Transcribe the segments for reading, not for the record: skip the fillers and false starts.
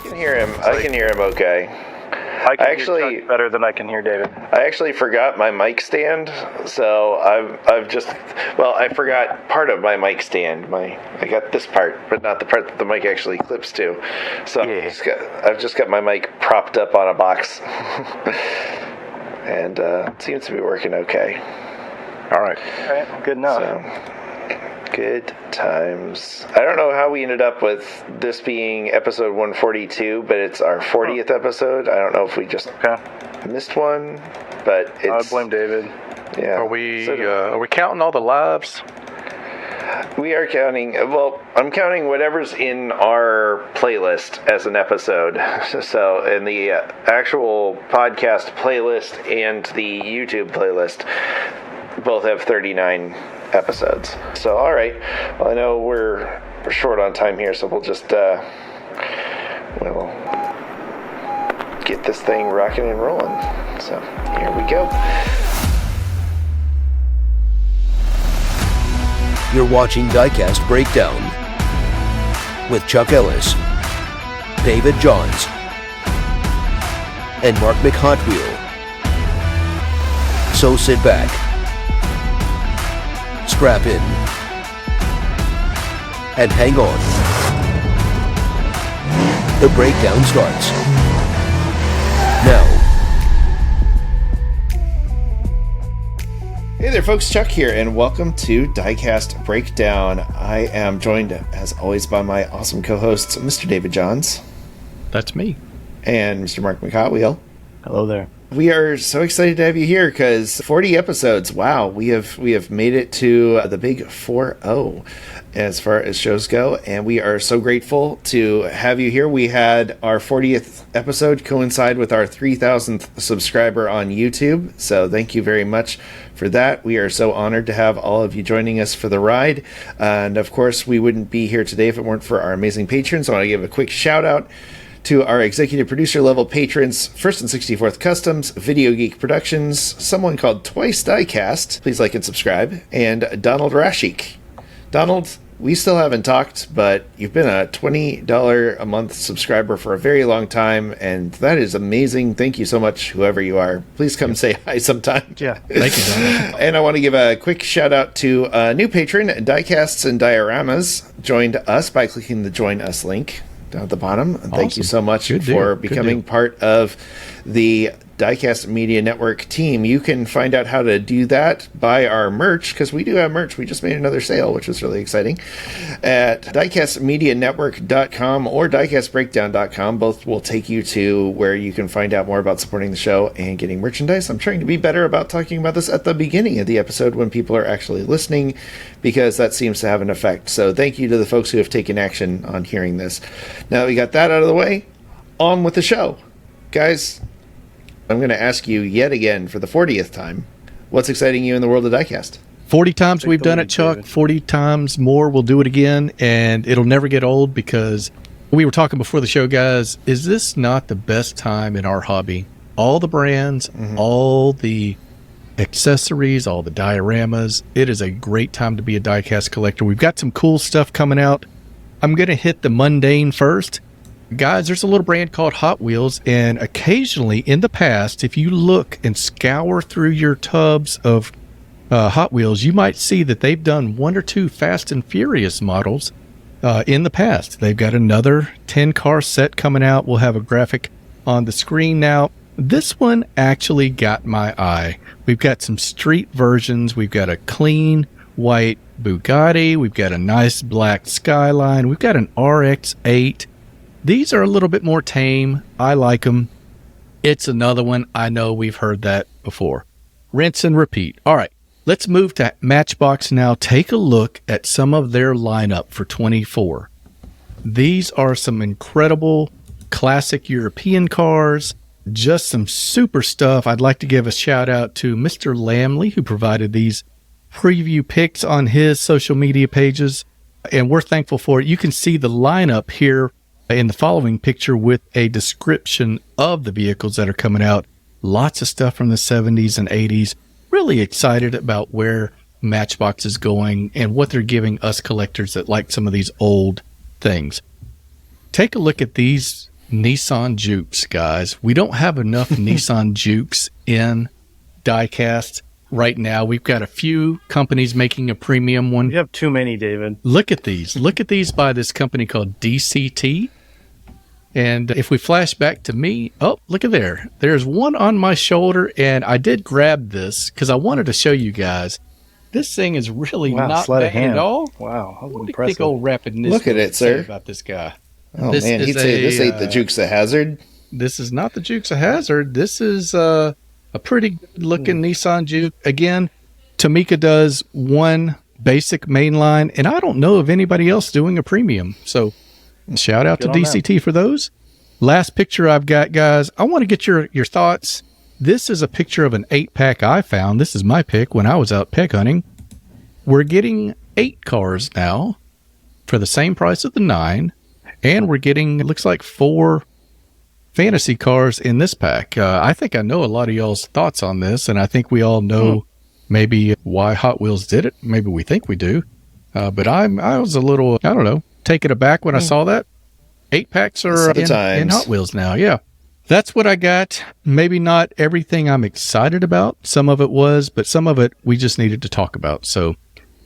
can hear him. I can hear him okay. I can hear Chuck better than I can hear David. I actually forgot my mic stand, so I forgot part of my mic stand. I got this part, but not the part that the mic actually clips to. So yeah. I've just got my mic propped up on a box, and it seems to be working okay. All right, good enough. So, good times. I don't know how we ended up with this being episode 142, but it's our 40th episode. I don't know if we just missed one, but it's... I blame David. Yeah. Are we counting all the lives? We are counting... Well, I'm counting whatever's in our playlist as an episode. So, in the actual podcast playlist and the YouTube playlist, both have 39 episodes. So, all right. Well, I know we're short on time here, so we'll just we'll get this thing rocking and rolling. So, here we go. You're watching Diecast Breakdown with Chuck Ellis, David Johns, and Mark McHotwheel. So sit back, strap in, and hang on. The breakdown starts now. Hey there, folks. Chuck here, and welcome to Diecast Breakdown. I am joined, as always, by my awesome co-hosts, Mr. David Johns. That's me. And Mr. Mark McHotwheel. Hello there. We are so excited to have you here because 40 episodes. Wow, we have made it to the big 4-0 as far as shows go, and we are so grateful to have you here. We had our 40th episode coincide with our 3,000th subscriber on YouTube, so thank you very much for that. We are so honored to have all of you joining us for the ride, and of course we wouldn't be here today if it weren't for our amazing patrons. I want to give a quick shout out to our executive producer level patrons, First and 64th Customs, Video Geek Productions, someone called Twice Diecast, please like and subscribe, and Donald Rashik. Donald, we still haven't talked, but you've been a $20 a month subscriber for a very long time, and that is amazing. Thank you so much, whoever you are. Please come say hi sometime. Yeah, thank you, Donald. And I want to give a quick shout out to a new patron, Diecasts and Dioramas, joined us by clicking the Join Us link down at the bottom. And thank you so much for becoming part of the Diecast Media Network team. You can find out how to do that, buy our merch, because we do have merch. We just made another sale, which was really exciting, at diecastmedianetwork.com or diecastbreakdown.com. Both will take you to where you can find out more about supporting the show and getting merchandise. I'm trying to be better about talking about this at the beginning of the episode when people are actually listening, because that seems to have an effect. So thank you to the folks who have taken action on hearing this. Now that we got that out of the way, on with the show. Guys, I'm going to ask you yet again for the 40th time, what's exciting you in the world of Diecast? 40 times we've done it, Chuck. 40 times more we'll do it again, and it'll never get old, because we were talking before the show, guys, is this not the best time in our hobby? All the brands, all the accessories, all the dioramas. It is a great time to be a diecast collector. We've got some cool stuff coming out. I'm going to hit the mundane first. Guys, there's a little brand called Hot Wheels, and occasionally in the past, if you look and scour through your tubs of Hot Wheels, you might see that they've done one or two Fast and Furious models in the past. They've got another 10-car set coming out. We'll have a graphic on the screen now. This one actually got my eye. We've got some street versions. We've got a clean white Bugatti. We've got a nice black Skyline. We've got an RX-8. These are a little bit more tame. I like them. It's another one. I know we've heard that before. Rinse and repeat. All right, let's move to Matchbox now. Take a look at some of their lineup for 24. These are some incredible classic European cars. Just some super stuff. I'd like to give a shout out to Mr. Lamley, who provided these preview pics on his social media pages, and we're thankful for it. You can see the lineup here in the following picture with a description of the vehicles that are coming out. Lots of stuff from the 70s and 80s. Really excited about where Matchbox is going and what they're giving us collectors that like some of these old things. Take a look at these Nissan Jukes, guys. We don't have enough Nissan Jukes in Diecast right now. We've got a few companies making a premium one. You have too many, David. Look at these. Look at these by this company called DCT. And if we flash back to me, oh, look at there. There's one on my shoulder, and I did grab this because I wanted to show you guys. This thing is really not bad at all. Wow, that was What do you impressive. think old Rapid Nismo Look at it, would say sir. about this guy? Oh, This man, is he'd say this a, ain't the Jukes of Hazard. This is not the Jukes of Hazard. This is a pretty good looking Nissan Juke. Again, Tamika does one basic mainline, and I don't know of anybody else doing a premium. So shout out Good to on DCT for those. Last picture I've got, guys. I want to get your thoughts. This is a picture of an 8-pack I found. This is my pick when I was out peg hunting. We're getting 8 cars now for the same price of the 9. And we're getting, it looks like 4 fantasy cars in this pack. I think I know a lot of y'all's thoughts on this, and I think we all know maybe why Hot Wheels did it. Maybe we think we do. But I was a little, I don't know, taken aback when I saw that. 8 packs are in Hot Wheels now. Yeah. That's what I got. Maybe not everything I'm excited about. Some of it was, but some of it we just needed to talk about. So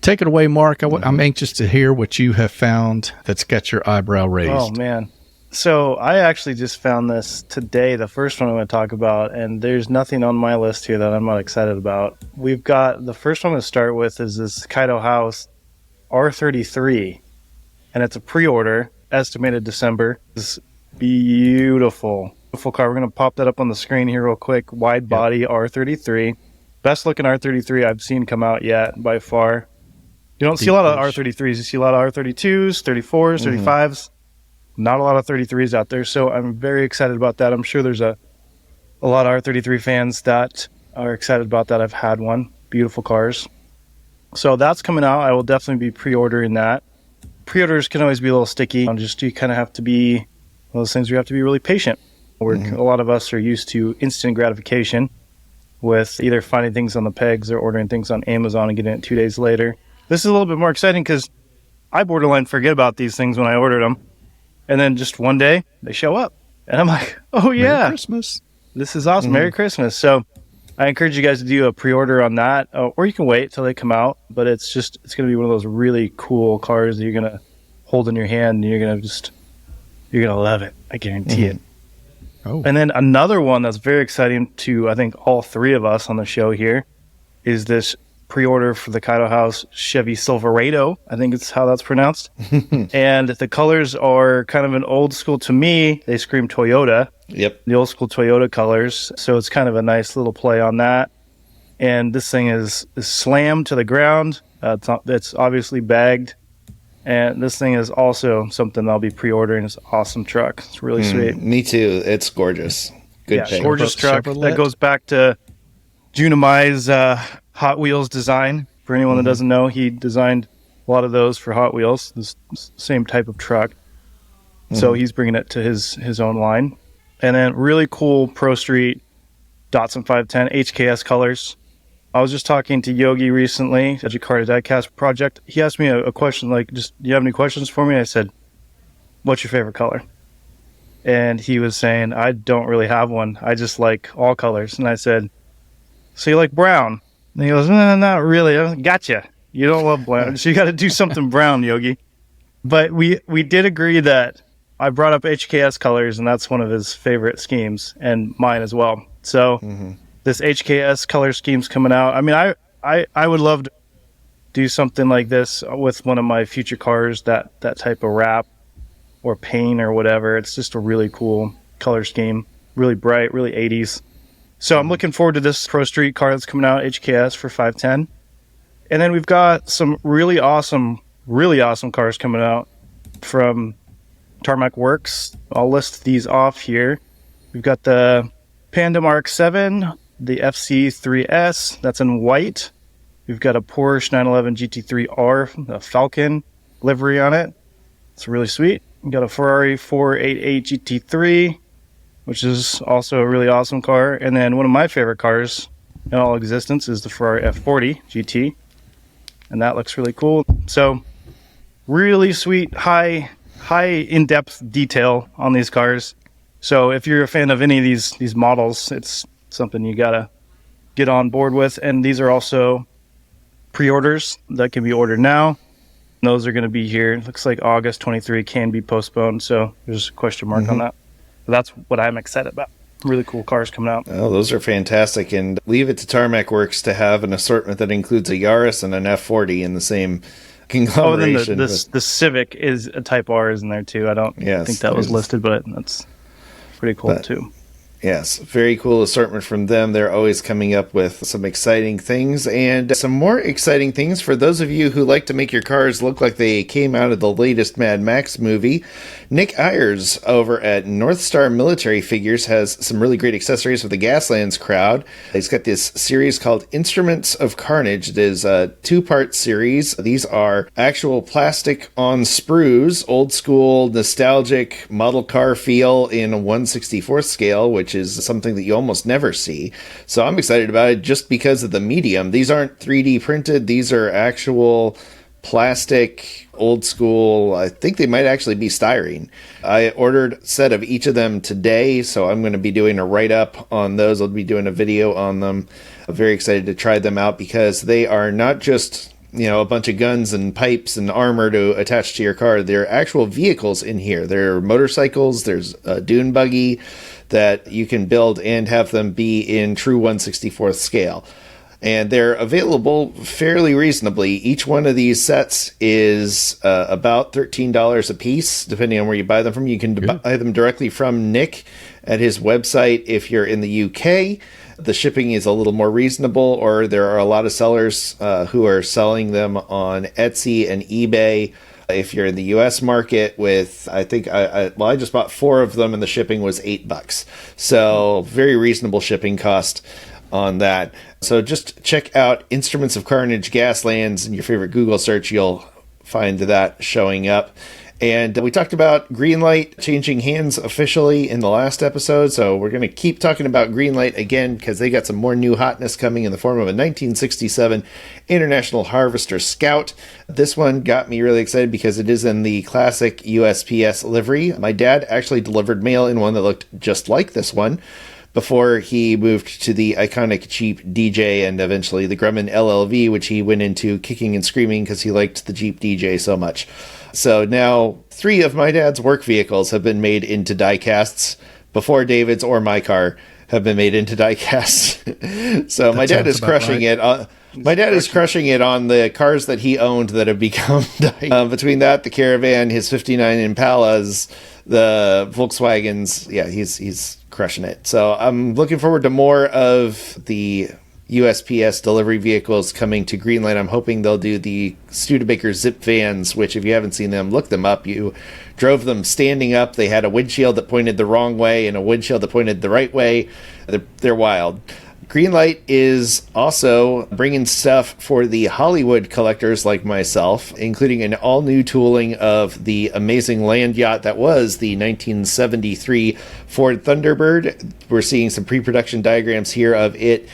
take it away, Mark. I'm anxious to hear what you have found that's got your eyebrow raised. Oh, man. So I actually just found this today, the first one I'm going to talk about, and there's nothing on my list here that I'm not excited about. We've got, the first one to start with is this Kaido House R33, and it's a pre-order, estimated December. It's beautiful. Beautiful car. We're going to pop that up on the screen here real quick. Wide body R33. Best looking R33 I've seen come out yet by far. You don't see a lot of R33s. You see a lot of R32s, 34s, 35s. Not a lot of 33s out there. So I'm very excited about that. I'm sure there's a lot of R33 fans that are excited about that. I've had one. Beautiful cars. So that's coming out. I will definitely be pre-ordering that. Pre-orders can always be a little sticky. You kind of have to be one of those things where you have to be really patient. A lot of us are used to instant gratification with either finding things on the pegs or ordering things on Amazon and getting it 2 days later. This is a little bit more exciting because I borderline forget about these things when I ordered them. And then just one day they show up and I'm like, oh yeah, Merry Christmas. This is awesome. Merry Christmas. So I encourage you guys to do a pre-order on that, or you can wait till they come out, but it's going to be one of those really cool cars that you're going to hold in your hand and you're going to love it. I guarantee it. Oh. And then another one that's very exciting to, I think, all 3 of us on the show here is this pre-order for the Kaido House Chevy Silverado. I think it's how that's pronounced. And the colors are kind of an old school, to me, they scream Toyota. Yep. The old school Toyota colors. So it's kind of a nice little play on that. And this thing is slammed to the ground. It's obviously bagged. And this thing is also something I'll be pre-ordering. It's an awesome truck. It's really sweet. Me too. It's gorgeous. Good pick. Gorgeous truck. Chevrolet. That goes back to Junimai's Hot Wheels design. For anyone that doesn't know, he designed a lot of those for Hot Wheels. This same type of truck. So he's bringing it to his own line. And then really cool Pro Street Datsun 510 HKS colors. I was just talking to Yogi recently at Jakarta Diecast project. He asked me a question like, do you have any questions for me? I said, what's your favorite color? And he was saying, I don't really have one. I just like all colors. And I said, so you like brown? And he goes, not really. I was, gotcha. You don't love brown. So you got to do something brown, Yogi. But we did agree that I brought up HKS colors, and that's one of his favorite schemes, and mine as well. So this HKS color scheme's coming out. I mean, I would love to do something like this with one of my future cars, that type of wrap or paint or whatever. It's just a really cool color scheme, really bright, really 80s. So I'm looking forward to this Pro Street car that's coming out, HKS for 510. And then we've got some really awesome cars coming out from Tarmac Works. I'll list these off here. We've got the Panda Mark 7, the FC3S, that's in white. We've got a Porsche 911 GT3R, a Falcon livery on it. It's really sweet. We've got a Ferrari 488 GT3, which is also a really awesome car. And then one of my favorite cars in all existence is the Ferrari F40 GT. And that looks really cool. So really sweet, high in-depth detail on these cars. So if you're a fan of any of these models, it's something you gotta get on board with. And these are also pre-orders that can be ordered now. Those are going to be here. It looks like August 23 can be postponed, so there's a question mark on that. But that's what I'm excited about. Really cool cars coming out. Oh, those are fantastic. And leave it to Tarmac Works to have an assortment that includes a Yaris and an F40 in the same conglomeration. Oh, and then the Civic is a Type R is in there too. I don't think that was listed, but that's pretty cool too. Yes, very cool assortment from them. They're always coming up with some exciting things, and some more exciting things for those of you who like to make your cars look like they came out of the latest Mad Max movie. Nick Ayers over at North Star Military Figures has some really great accessories for the Gaslands crowd. He's got this series called Instruments of Carnage. It is a 2-part series. These are actual plastic on sprues, old school, nostalgic model car feel in a 1/64th scale, which is something that you almost never see. So I'm excited about it just because of the medium. These aren't 3D printed. These are actual plastic, old school. I think they might actually be styrene. I ordered a set of each of them today, so I'm going to be doing a write-up on those. I'll be doing a video on them. I'm very excited to try them out because they are not just a bunch of guns and pipes and armor to attach to your car. They're actual vehicles in here. There are motorcycles. There's a dune buggy that you can build and have them be in true 1/64th scale. And they're available fairly reasonably. Each one of these sets is about $13 a piece, depending on where you buy them from. You can buy them directly from Nick at his website if you're in the UK. The shipping is a little more reasonable, or there are a lot of sellers who are selling them on Etsy and eBay. If you're in the U.S. market with, I think, I just bought 4 of them and the shipping was $8. So very reasonable shipping cost on that. So just check out Instruments of Carnage Gaslands in your favorite Google search. You'll find that showing up. And we talked about Greenlight changing hands officially in the last episode, so we're going to keep talking about Greenlight again because they got some more new hotness coming in the form of a 1967 International Harvester Scout. This one got me really excited because it is in the classic USPS livery. My dad actually delivered mail in one that looked just like this one before he moved to the iconic Jeep DJ and eventually the Grumman LLV, which he went into kicking and screaming because he liked the Jeep DJ so much. So now 3 of my dad's work vehicles have been made into die casts before David's or my car have been made into die casts. So my dad is crushing it. My dad is crushing it on the cars that he owned that have become die. Between that, the Caravan, his 59 Impalas, the Volkswagens, yeah, he's crushing it. So I'm looking forward to more of the USPS delivery vehicles coming to Greenlight. I'm hoping they'll do the Studebaker Zip vans, which if you haven't seen them, look them up. You drove them standing up. They had a windshield that pointed the wrong way and a windshield that pointed the right way. They're wild. Greenlight is also bringing stuff for the Hollywood collectors like myself, including an all-new tooling of the amazing land yacht that was the 1973 Ford Thunderbird. We're seeing some pre-production diagrams here of it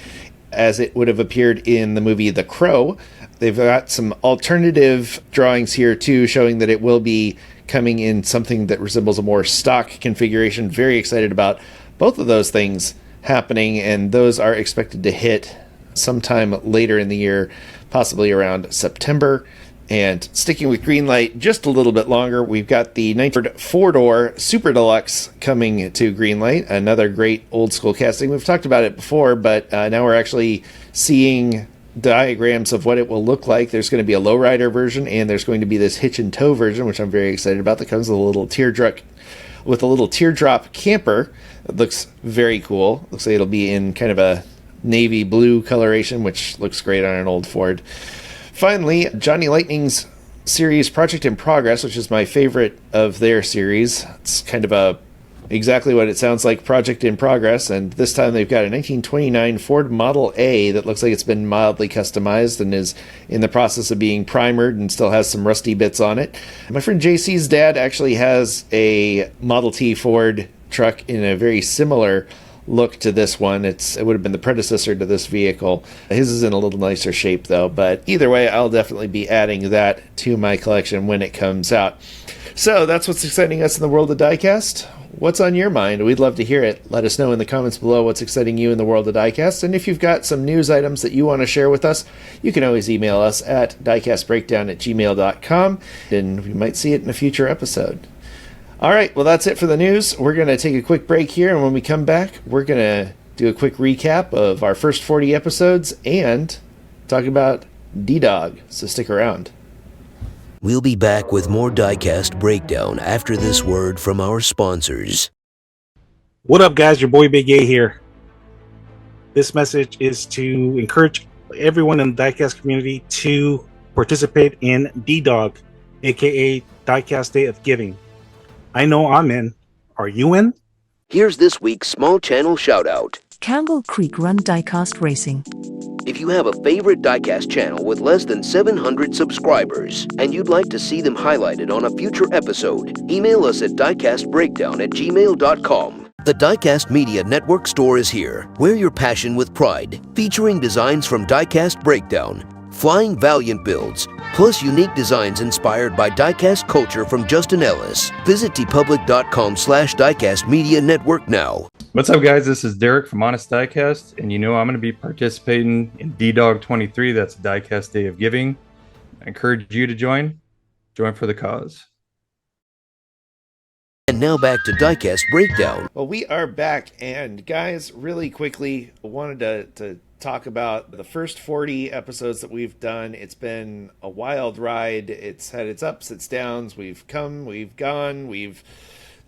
as it would have appeared in the movie The Crow. They've got some alternative drawings here too, showing that it will be coming in something that resembles a more stock configuration. Very excited about both of those things happening, and those are expected to hit sometime later in the year, possibly around September. And sticking with Greenlight just a little bit longer, we've got the 4-door Super Deluxe coming to Greenlight, another great old school casting. We've talked about it before, but now we're actually seeing diagrams of what it will look like. There's going to be a lowrider version, and there's going to be this hitch and tow version, which I'm very excited about, that comes with a little teardrop camper. It looks very cool. Looks like it'll be in kind of a navy blue coloration, which looks great on an old Ford. Finally, Johnny Lightning's series Project in Progress, which is my favorite of their series. It's kind of exactly what it sounds like, Project in Progress, and this time they've got a 1929 Ford Model A that looks like it's been mildly customized and is in the process of being primered and still has some rusty bits on it. My friend JC's dad actually has a Model T Ford truck in a very similar look to this one. It would have been the predecessor to this vehicle. His is in a little nicer shape though, but either way, I'll definitely be adding that to my collection when it comes out. So that's what's exciting us in the world of Diecast. What's on your mind? We'd love to hear it. Let us know in the comments below what's exciting you in the world of Diecast. And if you've got some news items that you want to share with us, you can always email us at diecastbreakdown@gmail.com, and we might see it in a future episode. All right, well, that's it for the news. We're going to take a quick break here, and when we come back, we're going to do a quick recap of our first 40 episodes and talk about D-Dog, so stick around. We'll be back with more Diecast Breakdown after this word from our sponsors. What up, guys? Your boy Big A here. This message is to encourage everyone in the Diecast community to participate in D-Dog, aka Diecast Day of Giving. I know I'm in. Are you in? Here's this week's small channel shout out. Campbell Creek Run Diecast Racing. If you have a favorite Diecast channel with less than 700 subscribers and you'd like to see them highlighted on a future episode, email us at diecastbreakdown@gmail.com. The Diecast Media Network store is here. Wear your passion with pride, featuring designs from Diecast Breakdown, Flying Valiant builds, plus unique designs inspired by diecast culture from Justin Ellis. Visit tpublic.com/Diecast Media Network now. What's up, guys? This is Derek from Honest Diecast, and you know I'm going to be participating in D-Dog 23. That's Diecast Day of Giving. I encourage you to join. Join for the cause. And now back to Diecast Breakdown. Well, we are back, and guys, really quickly, I wanted to talk about the first 40 episodes that we've done. It's been a wild ride. It's had its ups, its downs. We've come, we've gone, we've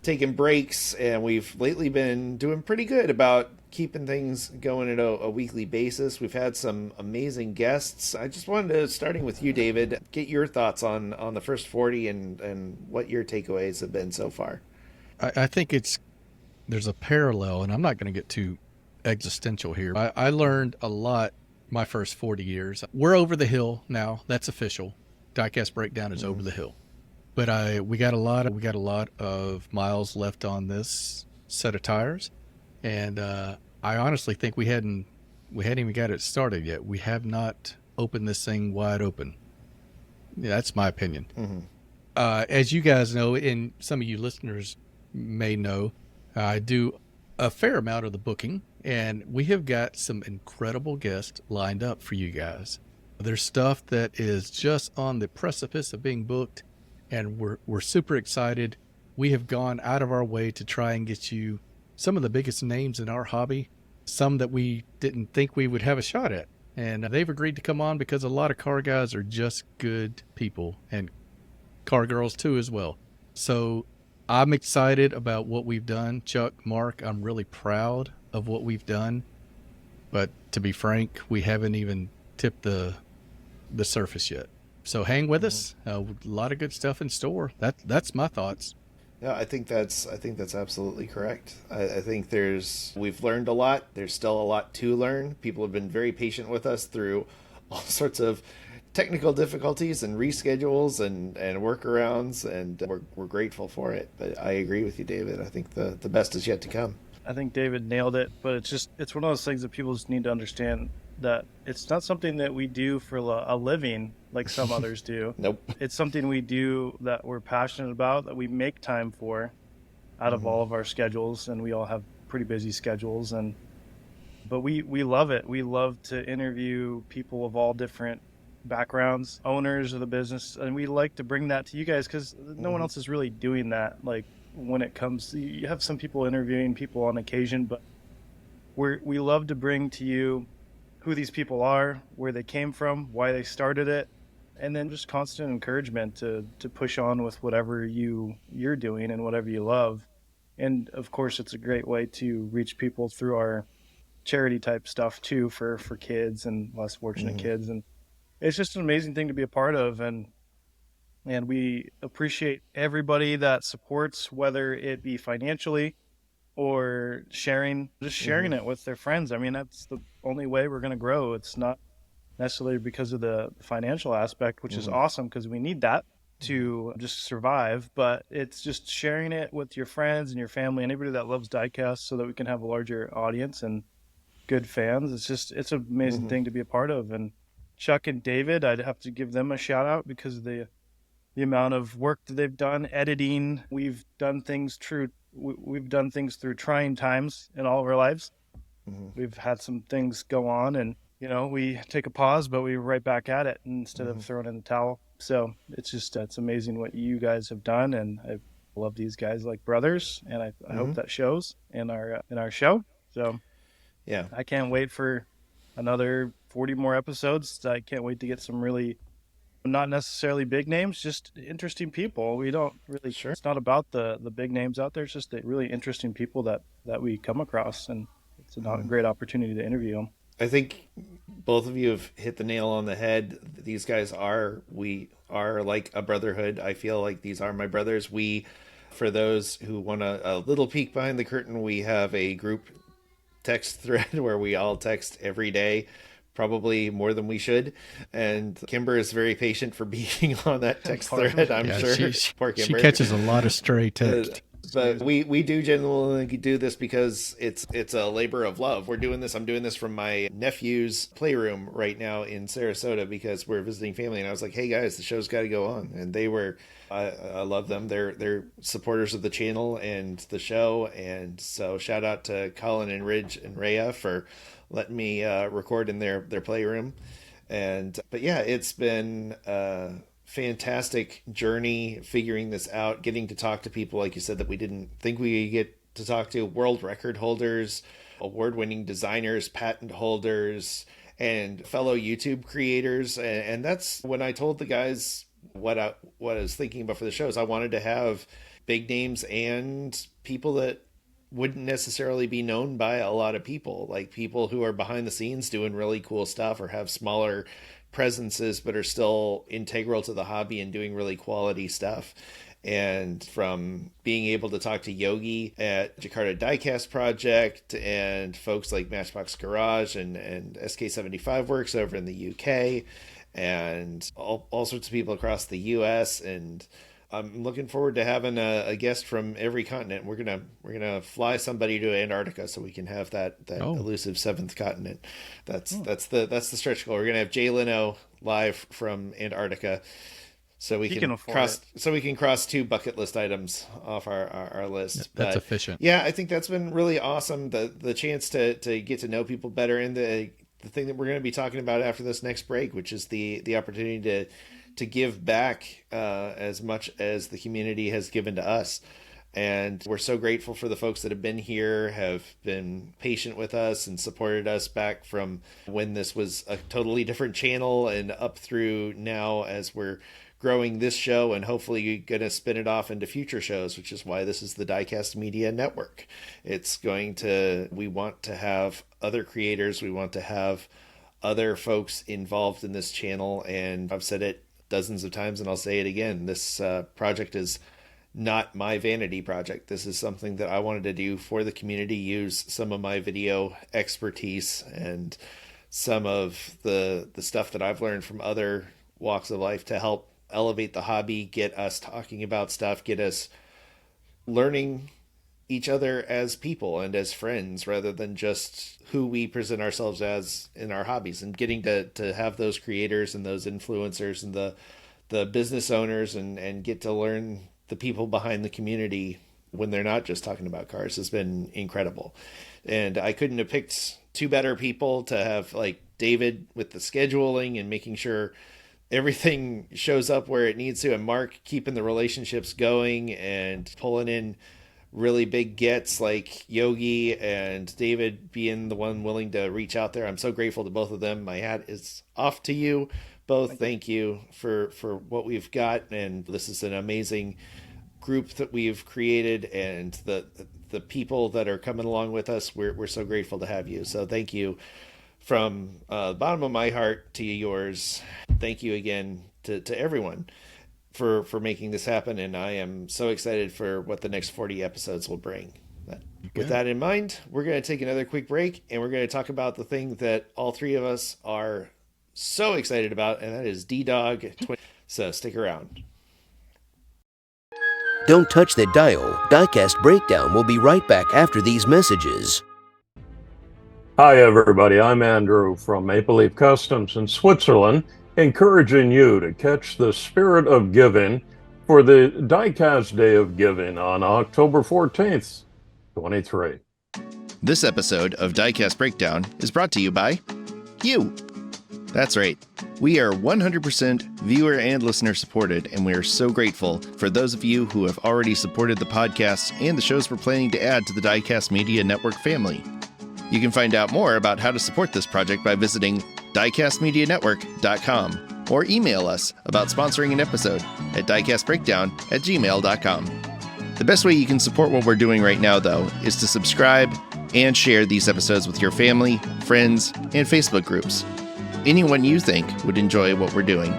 taken breaks, and we've lately been doing pretty good about keeping things going at a weekly basis. We've had some amazing guests. I just wanted to, starting with you, David, get your thoughts on the first 40 and what your takeaways have been so far. I think there's a parallel, and I'm not going to get too existential here. I learned a lot my first 40 years. We're over the hill now. That's official. Diecast Breakdown is over the hill. But we got a lot of miles left on this set of tires, and I honestly think we hadn't even got it started yet. We have not opened this thing wide open. Yeah, that's my opinion. Mm-hmm. As you guys know, and some of you listeners may know, I do a fair amount of the booking, and we have got some incredible guests lined up for you guys. There's stuff that is just on the precipice of being booked, and we're super excited. We have gone out of our way to try and get you some of the biggest names in our hobby, some that we didn't think we would have a shot at. And they've agreed to come on because a lot of car guys are just good people, and car girls too as well. So I'm excited about what we've done. Chuck, Mark, I'm really proud of what we've done. But to be frank, we haven't even tipped the surface yet. So hang with us. A lot of good stuff in store. That's my thoughts. Yeah, I think that's absolutely correct. I think we've learned a lot. There's still a lot to learn. People have been very patient with us through all sorts of technical difficulties and reschedules and workarounds, and we're grateful for it. But I agree with you, David. I think the best is yet to come. I think David nailed it, but it's one of those things that people just need to understand that it's not something that we do for a living like some others do. Nope. It's something we do that we're passionate about, that we make time for out of all of our schedules, and we all have pretty busy schedules, but we love it. We love to interview people of all different backgrounds, owners of the business, and we like to bring that to you guys because no one else is really doing that. Like, when it comes, you have some people interviewing people on occasion, but we love to bring to you who these people are, where they came from, why they started it, and then just constant encouragement to push on with whatever you're doing and whatever you love. And of course, it's a great way to reach people through our charity type stuff too, for kids and less fortunate kids. And it's just an amazing thing to be a part of, and we appreciate everybody that supports, whether it be financially or sharing it with their friends. I mean, that's the only way we're going to grow. It's not necessarily because of the financial aspect, which is awesome because we need that to just survive, but it's just sharing it with your friends and your family, anybody that loves diecast, so that we can have a larger audience and good fans. It's an amazing thing to be a part of. And Chuck and David, I'd have to give them a shout out because of the amount of work that they've done editing. We've done things through we've done things through trying times in all of our lives. We've had some things go on, and we take a pause, but we're right back at it instead of throwing in the towel. So it's amazing what you guys have done, and I love these guys like brothers, and I hope that shows in our show. So Yeah, I can't wait for another 40 more episodes. I can't wait to get some really not necessarily big names, just interesting people. We don't really Sure. It's not about the big names out there. It's just the really interesting people that we come across, and it's a great opportunity to interview them. I think both of you have hit the nail on the head. These guys we are like a brotherhood. I feel like these are my brothers. For those who want a little peek behind the curtain, we have a group text thread where we all text every day, probably more than we should. And Kimber is very patient for being on that text thread, I'm sure. Poor She Kimber. catches a lot of stray text. But we do genuinely do this because it's a labor of love. I'm doing this from my nephew's playroom right now in Sarasota because we're visiting family. And I was like, hey guys, the show's got to go on. And they were, I love them. They're supporters of the channel and the show. And so shout out to Colin and Ridge and Rhea for letting me record in their playroom. But yeah, it's been fantastic journey figuring this out, getting to talk to people, like you said, that we didn't think we could get to talk to, world record holders, award-winning designers, patent holders, and fellow YouTube creators. And that's when I told the guys what I was thinking about for the show is I wanted to have big names and people that wouldn't necessarily be known by a lot of people, like people who are behind the scenes doing really cool stuff or have smaller presences but are still integral to the hobby and doing really quality stuff. And from being able to talk to Yogi at Jakarta Diecast Project and folks like Matchbox Garage and SK75 Works over in the UK and all sorts of people across the US. And I'm looking forward to having a guest from every continent. We're gonna fly somebody to Antarctica so we can have that elusive seventh continent. That's the stretch goal. We're gonna have Jay Leno live from Antarctica, so we can cross two bucket list items off our list. That's efficient. Yeah, I think that's been really awesome. The chance to get to know people better, and the thing that we're going to be talking about after this next break, which is the opportunity to give back as much as the community has given to us. And we're so grateful for the folks that have been here, have been patient with us and supported us back from when this was a totally different channel and up through now as we're growing this show and hopefully going to spin it off into future shows, which is why this is the Diecast Media Network. We want to have other creators. We want to have other folks involved in this channel. And I've said it dozens of times and I'll say it again. This project is not my vanity project. This is something that I wanted to do for the community, use some of my video expertise and some of the stuff that I've learned from other walks of life to help elevate the hobby, get us talking about stuff, get us learning each other as people and as friends rather than just who we present ourselves as in our hobbies, and getting to have those creators and those influencers and the business owners and get to learn the people behind the community when they're not just talking about cars has been incredible. And I couldn't have picked two better people to have, like David with the scheduling and making sure everything shows up where it needs to, and Mark keeping the relationships going and pulling in really big gets like Yogi, and David being the one willing to reach out there. I'm so grateful to both of them. My hat is off to you both. Thank you for what we've got, and this is an amazing group that we've created, and the people that are coming along with us, we're so grateful to have you. So thank you from the bottom of my heart to yours. Thank you again to everyone for making this happen, and I am so excited for what the next 40 episodes will bring. With that in mind, we're going to take another quick break, and we're going to talk about the thing that all three of us are so excited about, and that is D-Dog 20. So stick around. Don't touch that dial. Diecast Breakdown will be right back after these messages. Hi everybody, I'm Andrew from Maple Leaf Customs in Switzerland, encouraging you to catch the spirit of giving for the Diecast Day of Giving on October 14th, 23. This episode of Diecast Breakdown is brought to you by you. That's right. We are 100% viewer and listener supported, and we are so grateful for those of you who have already supported the podcast and the shows we're planning to add to the Diecast Media Network family. You can find out more about how to support this project by visiting diecastmedianetwork.com or email us about sponsoring an episode at diecastbreakdown@gmail.com. The best way you can support what we're doing right now, though, is to subscribe and share these episodes with your family, friends, and Facebook groups. Anyone you think would enjoy what we're doing.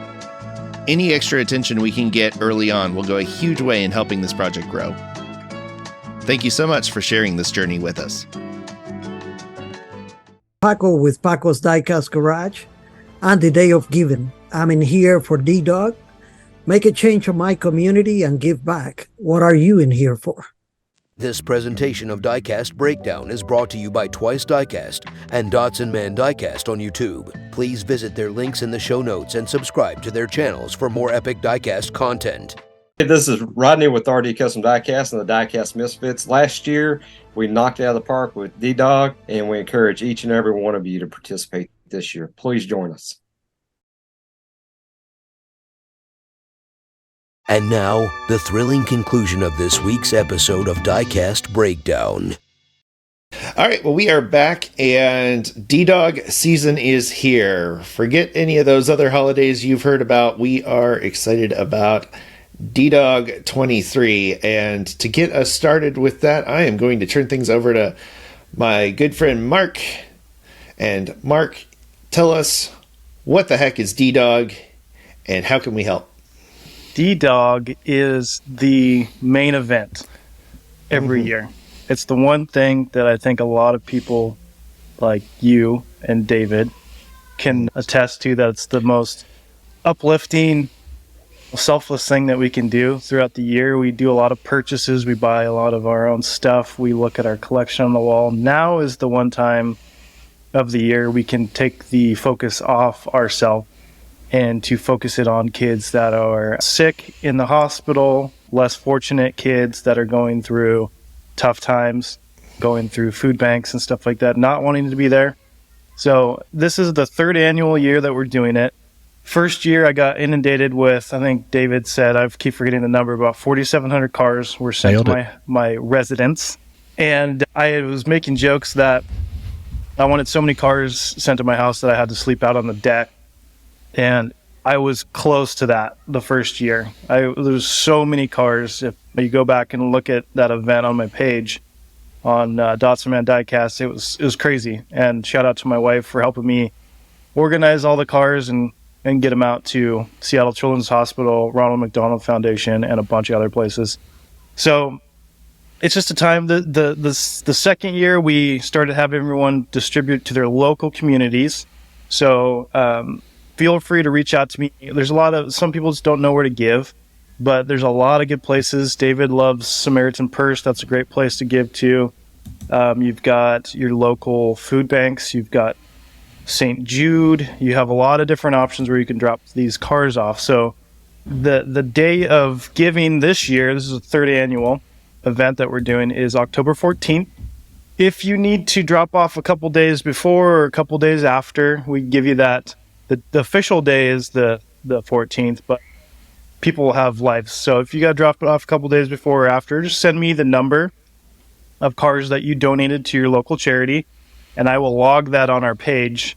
Any extra attention we can get early on will go a huge way in helping this project grow. Thank you so much for sharing this journey with us. Paco with Paco's Diecast Garage and the Day of Giving. I'm in here for D-Dog. Make a change for my community and give back. What are you in here for? This presentation of Diecast Breakdown is brought to you by Twice Diecast and Dotson Man Diecast on YouTube. Please visit their links in the show notes and subscribe to their channels for more epic Diecast content. Hey, this is Rodney with RD Custom Diecast and the Diecast Misfits. Last year, we knocked it out of the park with D-Dog, and we encourage each and every one of you to participate this year. Please join us. And now, the thrilling conclusion of this week's episode of Diecast Breakdown. All right, well, we are back, and D-Dog season is here. Forget any of those other holidays you've heard about. We are excited about D-Dog 23, and to get us started with that, I am going to turn things over to my good friend Mark. And Mark, tell us, what the heck is D-Dog, and how can we help? D-Dog is the main event every year. It's the one thing that I think a lot of people like you and David can attest to, that it's the most uplifting, selfless thing that we can do throughout the year. We do a lot of purchases. We buy a lot of our own stuff. We look at our collection on the wall. Now is the one time of the year we can take the focus off ourselves and to focus it on kids that are sick in the hospital, less fortunate kids that are going through tough times, going through food banks and stuff like that, not wanting to be there. So this is the third annual year that we're doing it. First year I got inundated with, I think David said, I keep forgetting the number, about 4,700 cars were sent to my residence. And I was making jokes that I wanted so many cars sent to my house that I had to sleep out on the deck. And I was close to that the first year. There was so many cars. If you go back and look at that event on my page on Dotson Man Diecast, it was crazy. And shout out to my wife for helping me organize all the cars and get them out to Seattle Children's Hospital, Ronald McDonald Foundation, and a bunch of other places. So it's just a time. The second year we started having everyone distribute to their local communities. So feel free to reach out to me. There's some people just don't know where to give, but there's a lot of good places. David loves Samaritan Purse. That's a great place to give to. You've got your local food banks. You've got St. Jude. You have a lot of different options where you can drop these cars off. So the Day of Giving this year, this is the third annual event that we're doing, is October 14th. If you need to drop off a couple days before or a couple days after, we give you that. The official day is the 14th, but people will have lives. So if you got to drop it off a couple days before or after, just send me the number of cars that you donated to your local charity, and I will log that on our page.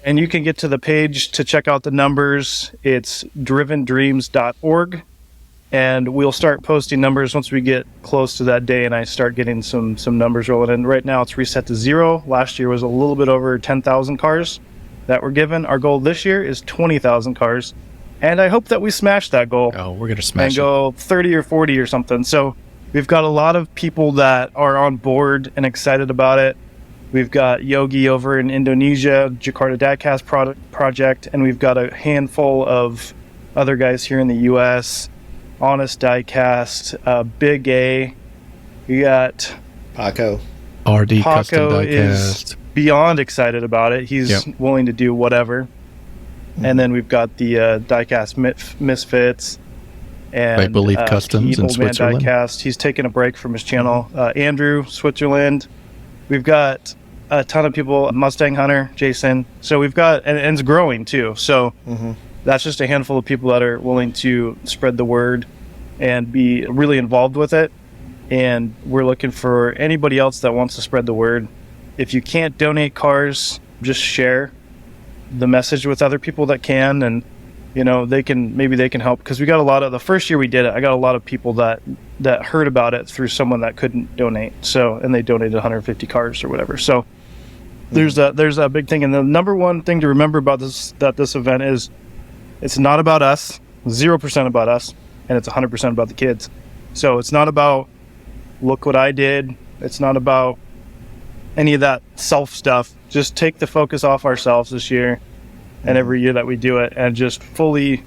And you can get to the page to check out the numbers. It's drivendreams.org, and we'll start posting numbers once we get close to that day and I start getting some numbers rolling in. Right now it's reset to 0. Last year was a little bit over 10,000 cars that were given. Our goal this year is 20,000 cars, and I hope that we smash that goal. Oh, we're gonna smash and go 30 or 40 or something. So we've got a lot of people that are on board and excited about it. We've got Yogi over in Indonesia, Jakarta Diecast project, and we've got a handful of other guys here in the U.S. Honest Diecast, Big A. We got Paco. RD Custom Paco Diecast. is beyond excited about it. He's willing to do whatever. And then we've got the Diecast Misfits. and Make Believe Customs in Old Man Switzerland. Diecast. He's taking a break from his channel. Andrew, Switzerland. We've got a ton of people. Mustang Hunter, Jason. So we've got, and it's growing too. So that's just a handful of people that are willing to spread the word and be really involved with it. And we're looking for anybody else that wants to spread the word. If you can't donate cars, just share the message with other people that can, and maybe they can help, because we got a lot of, the first year we did it, I got a lot of people that heard about it through someone that couldn't donate, and they donated 150 cars or whatever. So there's a big thing. And the number one thing to remember about this event is it's not about us, 0% about us, and it's 100% about the kids. So it's not about look what I did. It's not about any of that self stuff. Just take the focus off ourselves this year and every year that we do it, and just fully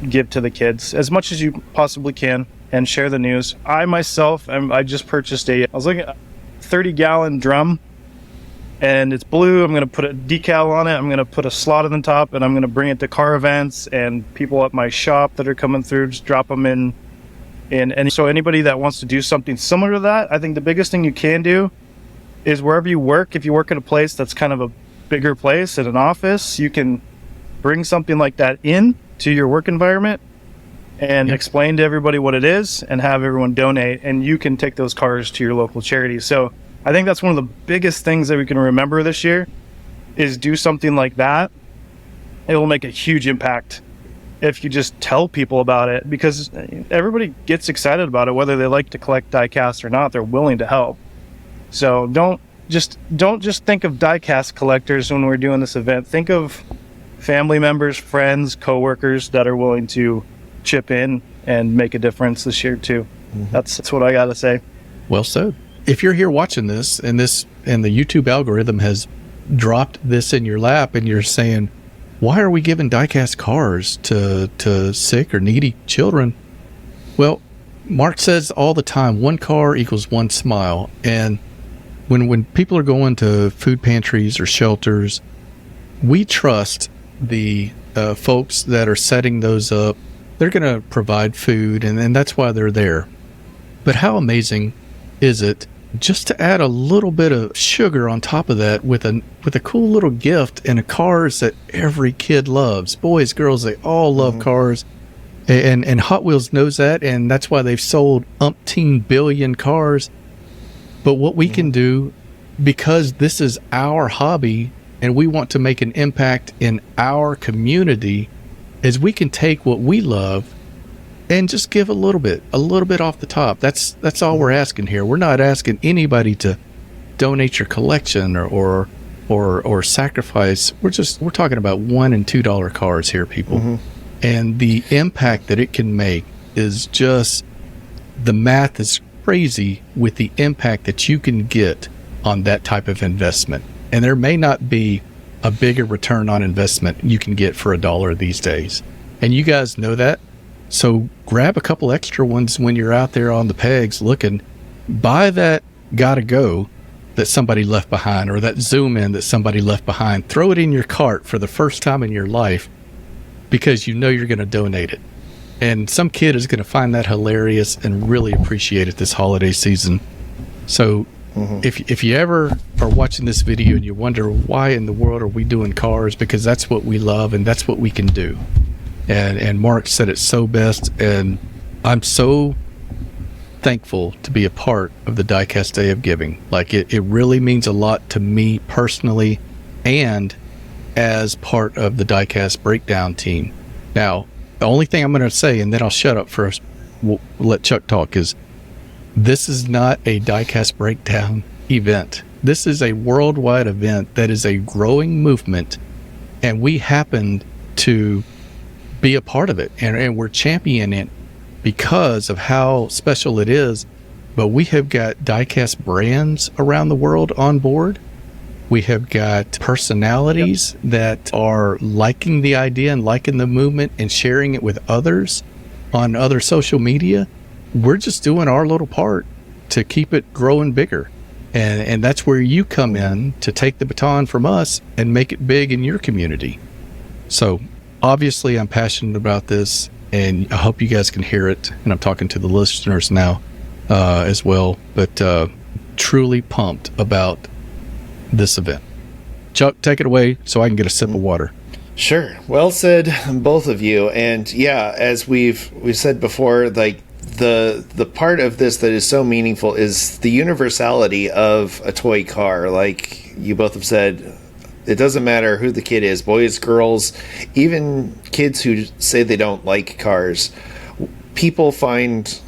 give to the kids as much as you possibly can and share the news. I myself, I just purchased I was looking at a 30-gallon drum, and it's blue. I'm going to put a decal on it. I'm going to put a slot on the top, and I'm going to bring it to car events and people at my shop that are coming through, just drop them in. And so anybody that wants to do something similar to that, I think the biggest thing you can do is wherever you work, if you work at a place that's kind of a bigger place, at an office, you can bring something like that in to your work environment and explain to everybody what it is and have everyone donate, and you can take those cars to your local charity. So I think that's one of the biggest things that we can remember this year, is do something like that. It will make a huge impact if you just tell people about it, because everybody gets excited about it, whether they like to collect diecast or not. They're willing to help. So don't just think of diecast collectors when we're doing this event. Think of family members, friends, coworkers that are willing to chip in and make a difference this year too. That's what I gotta say. Well said. If you're here watching this and the YouTube algorithm has dropped this in your lap and you're saying, why are we giving diecast cars to sick or needy children? Well, Mark says all the time, one car equals one smile. And when people are going to food pantries or shelters, we trust the folks that are setting those up. They're going to provide food, and that's why they're there. But how amazing is it just to add a little bit of sugar on top of that with a cool little gift and a cars that every kid loves. Boys, girls, they all love cars. And Hot Wheels knows that, and that's why they've sold umpteen billion cars. But what we can do, because this is our hobby and we want to make an impact in our community, is we can take what we love and just give a little bit off the top. That's all we're asking here. We're not asking anybody to donate your collection or sacrifice. We're talking about $1 and $2 cars here, people. And the impact that it can make is just, the math is crazy with the impact that you can get on that type of investment. And there may not be a bigger return on investment you can get for $1 these days. And you guys know that. So grab a couple extra ones when you're out there on the pegs looking. Buy that gotta go that somebody left behind, or that zoom in that somebody left behind. Throw it in your cart for the first time in your life, because you know you're going to donate it. And some kid is going to find that hilarious and really appreciate it this holiday season. So if you ever are watching this video and you wonder why in the world are we doing cars, because that's what we love and that's what we can do. And Mark said it so best, and I'm so thankful to be a part of the Diecast Day of Giving. Like it really means a lot to me personally, and as part of the Diecast Breakdown team. Now, the only thing I'm going to say, and then I'll shut up first, we'll let Chuck talk, is this is not a Diecast Breakdown event. This is a worldwide event that is a growing movement, and we happened to be a part of it, and we're championing it because of how special it is. But we have got Diecast brands around the world on board. We have got personalities that are liking the idea and liking the movement and sharing it with others on other social media. We're just doing our little part to keep it growing bigger. And that's where you come in to take the baton from us and make it big in your community. So obviously I'm passionate about this. and I hope you guys can hear it. And I'm talking to the listeners now as well, but truly pumped about this event. Chuck, take it away so I can get a sip of water. Sure. Well said, both of you. And yeah, as we've said before, like the part of this that is so meaningful is the universality of a toy car. Like you both have said, it doesn't matter who the kid is, boys, girls, even kids who say they don't like cars. People find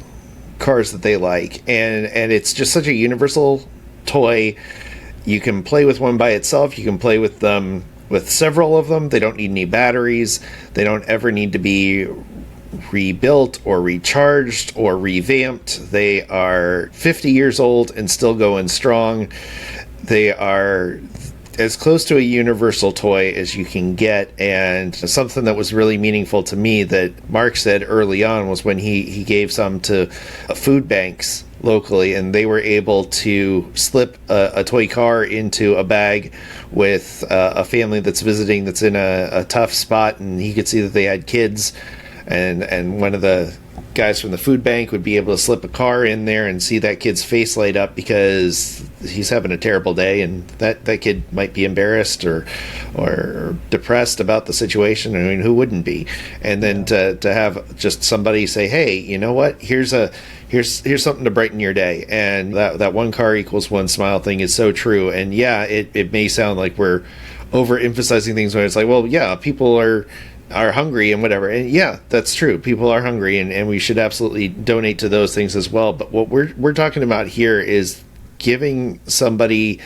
cars that they like, and it's just such a universal toy. You can play with one by itself. You can play with them with several of them. They don't need any batteries. They don't ever need to be rebuilt or recharged or revamped. They are 50 years old and still going strong. They are as close to a universal toy as you can get. And something that was really meaningful to me that Mark said early on was when he gave some to food banks locally, and they were able to slip a toy car into a bag with a family that's visiting that's in a tough spot, and he could see that they had kids, and one of the guys from the food bank would be able to slip a car in there and see that kid's face light up because he's having a terrible day, and that kid might be embarrassed or depressed about the situation. I mean, who wouldn't be? And then to have just somebody say, hey, you know what, here's something to brighten your day. And that one car equals one smile thing is so true. And yeah, it may sound like we're overemphasizing things when it's like, well, yeah, people are hungry and whatever. And yeah, that's true. People are hungry, and we should absolutely donate to those things as well. But what we're talking about here is giving somebody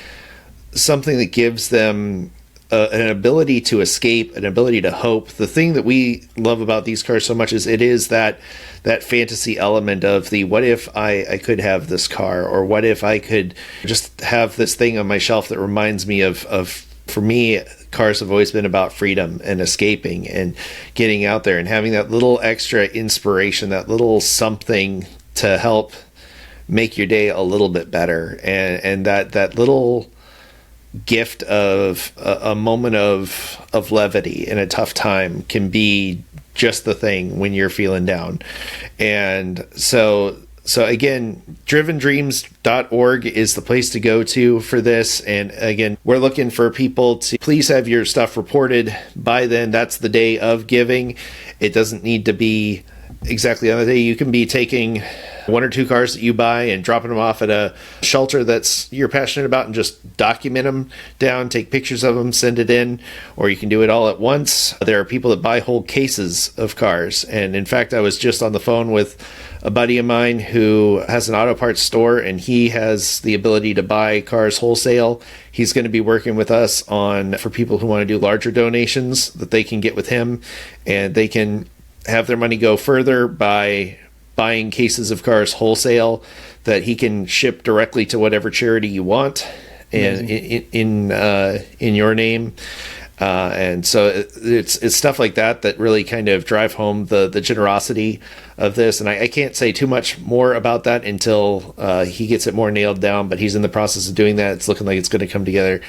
something that gives them an ability to escape, an ability to hope. The thing that we love about these cars so much is it is that fantasy element of the what if I could have this car, or what if I could just have this thing on my shelf that reminds me of for me, cars have always been about freedom and escaping and getting out there and having that little extra inspiration, that little something to help make your day a little bit better. And that little gift of a moment of levity in a tough time can be just the thing when you're feeling down. And so again, drivendreams.org is the place to go to for this. And again, we're looking for people to please have your stuff reported by then. That's the day of giving. It doesn't need to be exactly on the day. You can be taking one or two cars that you buy and dropping them off at a shelter that's you're passionate about and just document them down, take pictures of them, send it in, or you can do it all at once. There are people that buy whole cases of cars. And in fact, I was just on the phone with a buddy of mine who has an auto parts store, and he has the ability to buy cars wholesale. He's going to be working with us for people who want to do larger donations that they can get with him, and they can have their money go further by buying cases of cars wholesale that he can ship directly to whatever charity you want and in your name. And so it's stuff like that really kind of drive home the generosity of this. And I can't say too much more about that until he gets it more nailed down, but he's in the process of doing that. It's looking like it's going to come together.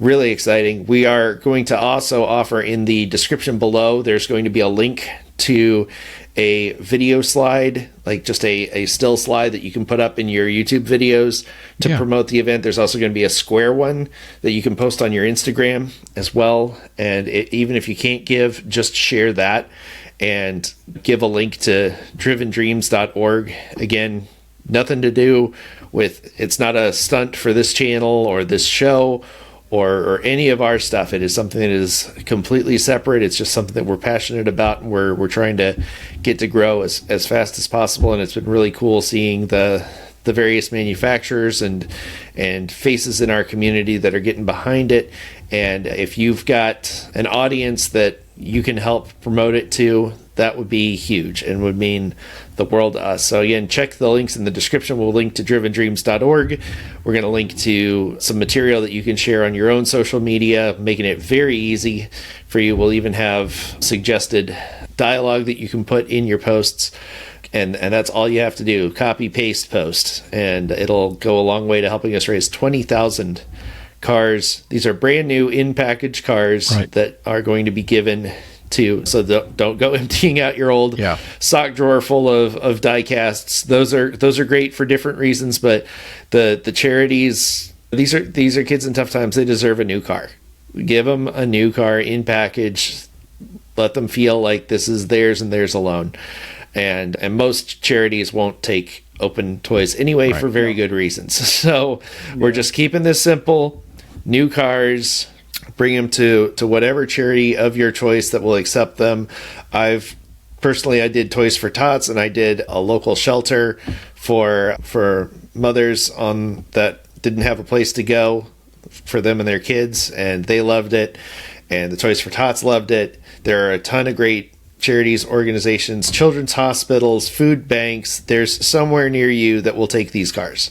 Really exciting. We are going to also offer in the description below, there's going to be a link to a video slide, like just a still slide that you can put up in your YouTube videos to promote the event. There's also going to be a square one that you can post on your Instagram as well. And even if you can't give, just share that and give a link to drivendreams.org. Again, nothing to do with, it's not a stunt for this channel or this show or any of our stuff. It is something that is completely separate. It's just something that we're passionate about, and we're trying to get to grow as fast as possible. And it's been really cool seeing the various manufacturers and faces in our community that are getting behind it. And if you've got an audience that you can help promote it to, that would be huge and would mean the world to us. So again, check the links in the description. We'll link to drivendreams.org. We're going to link to some material that you can share on your own social media, making it very easy for you. We'll even have suggested dialogue that you can put in your posts. And that's all you have to do. Copy, paste, post. And it'll go a long way to helping us raise 20,000 cars. These are brand new in-package cars that are going to be given too. So don't go emptying out your old sock drawer full of die casts. Those are great for different reasons, but the charities, these are kids in tough times. They deserve a new car. Give them a new car in package. Let them feel like this is theirs and theirs alone. And most charities won't take open toys anyway, for very good reasons. So we're just keeping this simple. New cars, bring them to whatever charity of your choice that will accept them. I did Toys for Tots, and I did a local shelter for mothers that didn't have a place to go for them and their kids, and they loved it, and the Toys for Tots loved it. There are a ton of great charities, organizations, children's hospitals, food banks. There's somewhere near you that will take these cars,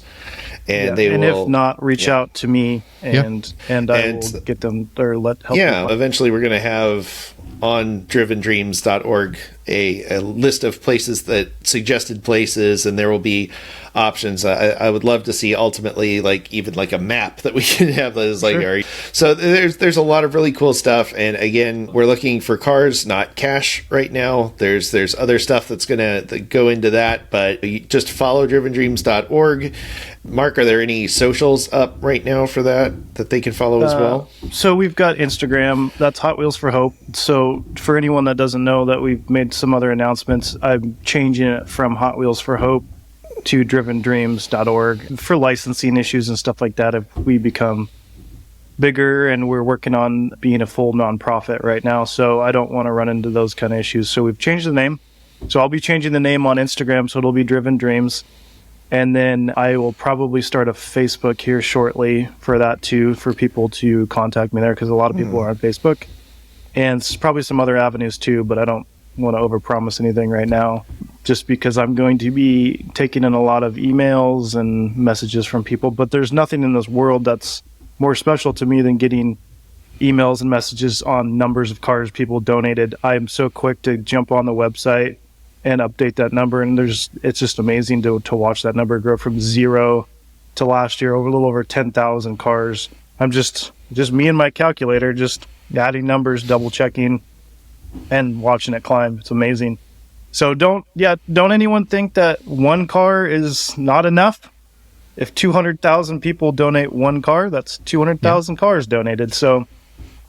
and they will. If not, reach out to me, and I will get them or help. Yeah, eventually we're going to have on drivendreams.org a list of places, that suggested places, and there will be options. I would love to see ultimately even a map that we can have that is so there's a lot of really cool stuff. And again, we're looking for cars, not cash right now. There's other stuff that's gonna go into that, but you just follow drivendreams.org. Mark, are there any socials up right now for that they can follow as well? So we've got Instagram, that's Hot Wheels for Hope. So for anyone that doesn't know that we've made some other announcements, I'm changing it from Hot Wheels for Hope to drivendreams.org for licensing issues and stuff like that. If we become bigger, and we're working on being a full nonprofit right now, so I don't want to run into those kind of issues. So we've changed the name. So I'll be changing the name on Instagram, so it'll be Driven Dreams. And then I will probably start a Facebook here shortly for that too, for people to contact me there, because a lot of people are on Facebook. And probably some other avenues too, but I don't want to overpromise anything right now, just because I'm going to be taking in a lot of emails and messages from people. But there's nothing in this world that's more special to me than getting emails and messages on numbers of cars people donated. I am so quick to jump on the website and update that number, and it's just amazing to watch that number grow from 0 to last year, over a little over 10,000 cars. I'm just me and my calculator, just adding numbers, double checking, and watching it climb. It's amazing. So don't anyone think that one car is not enough. If 200,000 people donate one car, that's 200,000 cars donated. So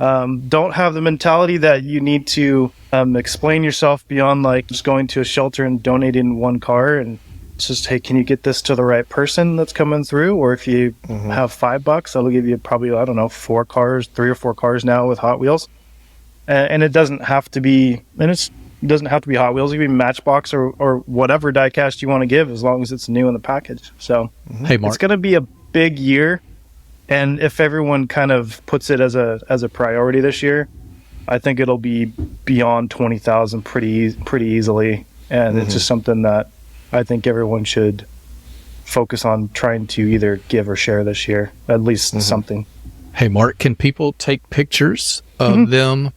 don't have the mentality that you need to explain yourself beyond just going to a shelter and donating one car. And it's just, hey, can you get this to the right person that's coming through? Or if you have $5, that'll give you probably, I don't know, 3 or 4 cars now with Hot Wheels. And it doesn't have to be, it doesn't have to be Hot Wheels. It can be Matchbox or whatever diecast you want to give, as long as it's new in the package. So hey, Mark, it's going to be a big year. And if everyone kind of puts it as a priority this year, I think it'll be beyond 20,000 pretty easily. And it's just something that I think everyone should focus on trying to either give or share this year, at least something. Hey, Mark, can people take pictures of them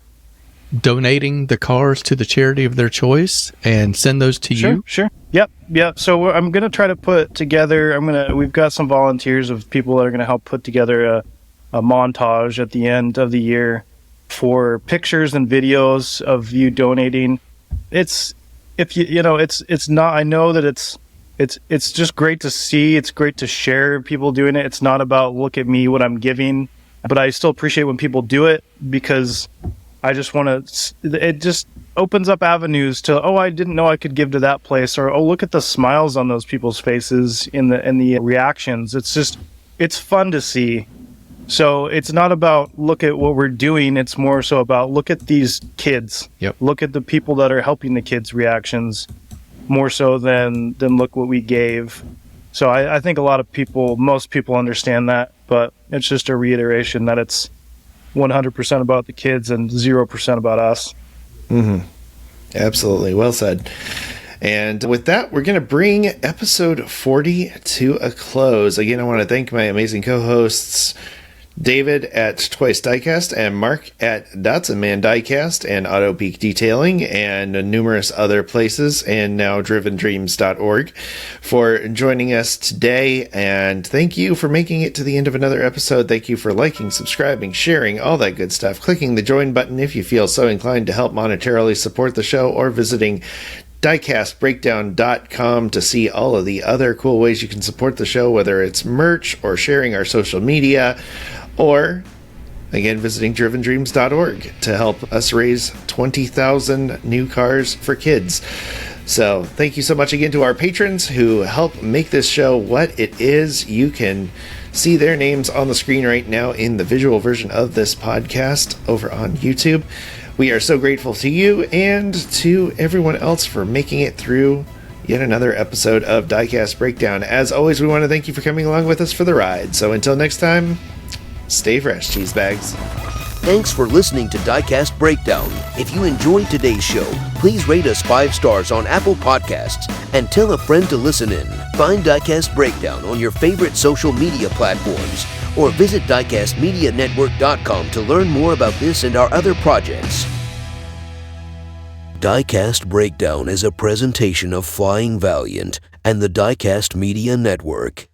donating the cars to the charity of their choice and send those to you? Sure. Yep. So I'm going to try to put together, we've got some volunteers of people that are going to help put together a montage at the end of the year for pictures and videos of you donating. It's not, I know that it's just great to see. It's great to share people doing it. It's not about, look at me, what I'm giving, but I still appreciate when people do it, because I just want to, it just opens up avenues to, I didn't know I could give to that place, or, look at the smiles on those people's faces in the reactions. It's fun to see. So it's not about, look at what we're doing. It's more so about, look at these kids. Yep. Look at the people that are helping the kids' reactions, more so than look what we gave. So I think most people understand that, but it's just a reiteration that it's 100% about the kids and 0% about us. Absolutely. Well said. And with that, we're going to bring episode 40 to a close. Again, I want to thank my amazing co-hosts, David at Twice Diecast, and Mark at Datsun Man Diecast and Auto Peak Detailing, and numerous other places, and now drivendreams.org for joining us today. And thank you for making it to the end of another episode. Thank you for liking, subscribing, sharing, all that good stuff. Clicking the join button if you feel so inclined to help monetarily support the show, or visiting diecastbreakdown.com to see all of the other cool ways you can support the show, whether it's merch or sharing our social media, or again visiting drivendreams.org to help us raise 20,000 new cars for kids. So thank you so much again to our patrons who help make this show what it is. You can see their names on the screen right now in the visual version of this podcast over on YouTube. We are so grateful to you and to everyone else for making it through yet another episode of Diecast Breakdown. As always, we want to thank you for coming along with us for the ride. So until next time, stay fresh, cheese bags. Thanks for listening to Diecast Breakdown. If you enjoyed today's show, please rate us 5 stars on Apple Podcasts and tell a friend to listen in. Find Diecast Breakdown on your favorite social media platforms, or visit diecastmedianetwork.com to learn more about this and our other projects. Diecast Breakdown is a presentation of Flying Valiant and the Diecast Media Network.